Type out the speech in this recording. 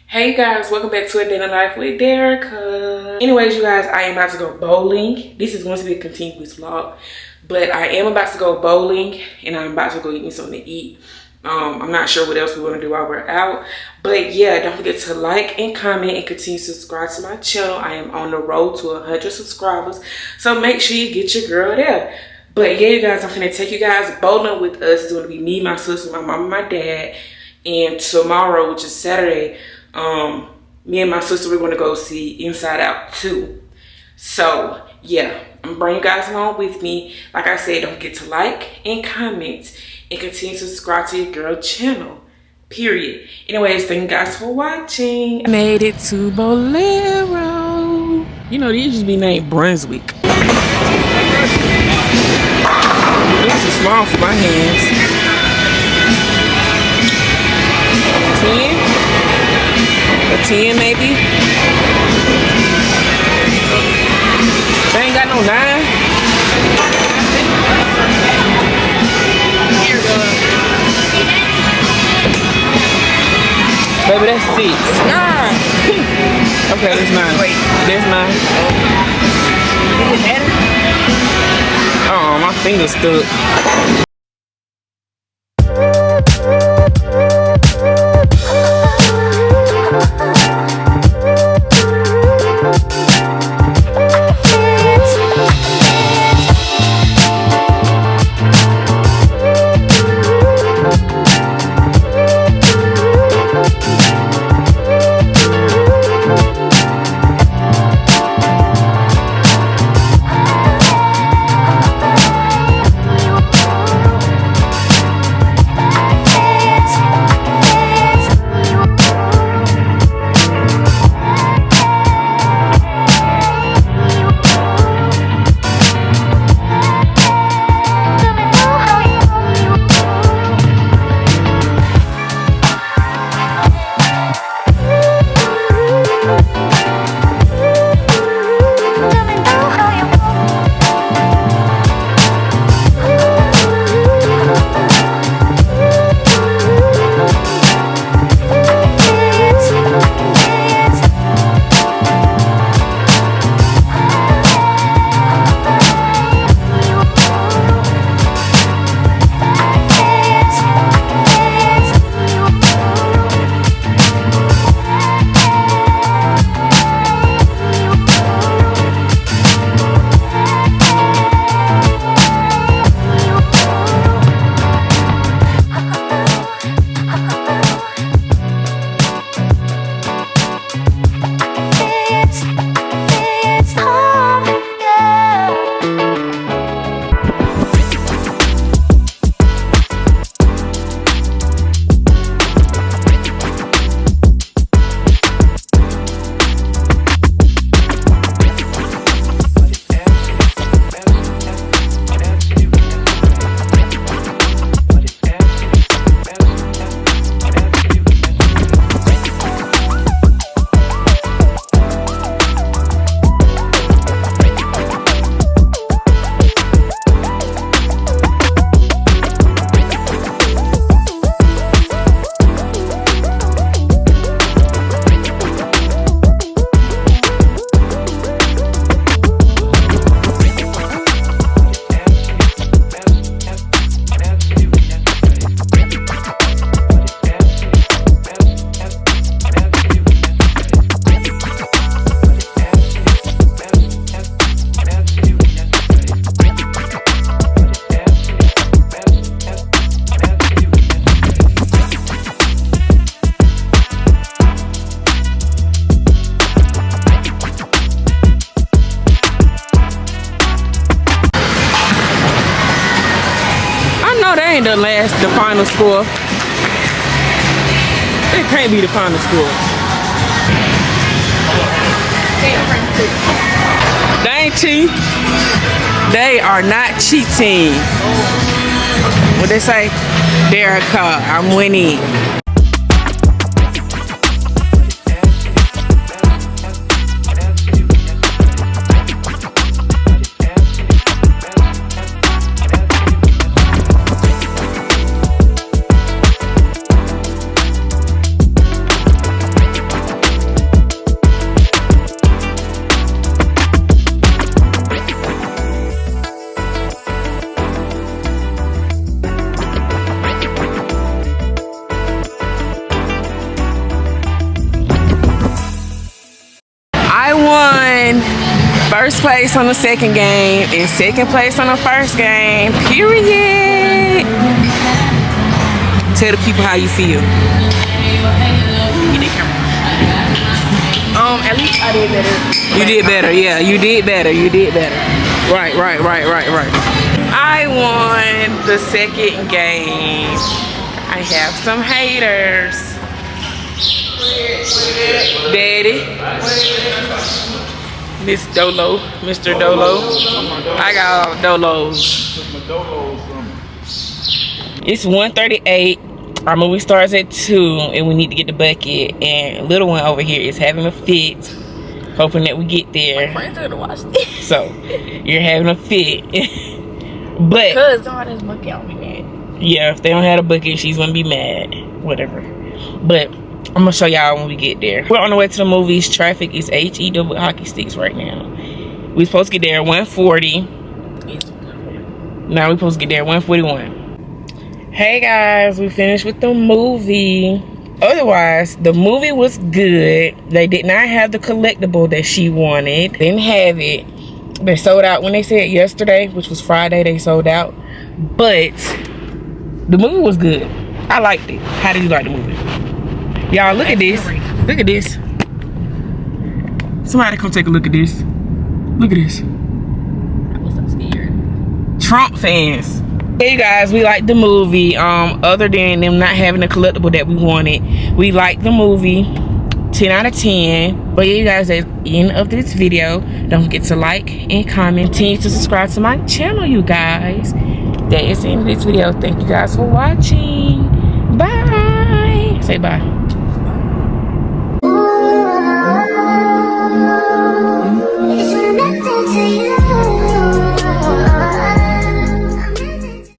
Hey guys, welcome back to A Day in the Life with Derica. Anyways, you guys, I am about to go bowling. This is going to be a continuous vlog, but I am about to go bowling and I'm about to go get me something to eat. I'm not sure what else we want to do while we're out, but yeah, don't forget to like and comment and continue to subscribe to my channel. I am on the road to 100 subscribers, so make sure you get your girl there. But yeah, you guys, I'm gonna take you guys bowling with us. It's going to be me, my sister, my mom, and my dad. And tomorrow, which is Saturday, me and my sister, we're going to go see Inside Out 2. So yeah, I'm bringing you guys along with me. Like I said, don't forget to like and comment and continue to subscribe to your girl channel, period. Anyways, thank you guys for watching. I made it to Bolero. You know, these used to be named Brunswick. This is small for my hands. 10? A 10 maybe? They ain't got no 9? Baby, that's 6. 9. Okay, that's 9. Wait. That's 9. Is it better? Oh, my finger's stuck. ain't the final score. It can't be the final score. They ain't cheating. They are not cheating. What they say? Derica, I'm winning. First place on the second game and second place on the first game, period. Tell the people how you feel. At least I did better. You did better, yeah, you did better, you did better. Right. I won the second game. I have some haters. Daddy. Miss Dolo, Mr. Dolo. I got all Dolos. It's 1:38. Our movie starts at 2 and we need to get the bucket. And little one over here is having a fit. Hoping that we get there. My friends are gonna watch this. So, you're having a fit. But because God is monkey on me, man. Yeah, if they don't have a bucket, she's gonna be mad. Whatever. But I'm gonna show y'all when we get there. We're on the way to the movies. Traffic is HE double hockey sticks right now. We supposed to get there at 1:40. Now we supposed to get there at 1:41. Hey guys, we finished with the movie. Otherwise, the movie was good. They did not have the collectible that she wanted. Didn't have it. They sold out when they said yesterday, which was Friday. They sold out. But the movie was good. I liked it. How did you like the movie? Y'all, look at this. Look at this. Somebody come take a look at this. Look at this. I was so scared. Trump fans. Hey guys, we liked the movie. Other than them not having the collectible that we wanted, we liked the movie. 10 out of 10. But yeah, you guys, at the end of this video, don't forget to like and comment. Continue to subscribe to my channel, you guys. That is the end of this video. Thank you guys for watching. Bye. Say bye.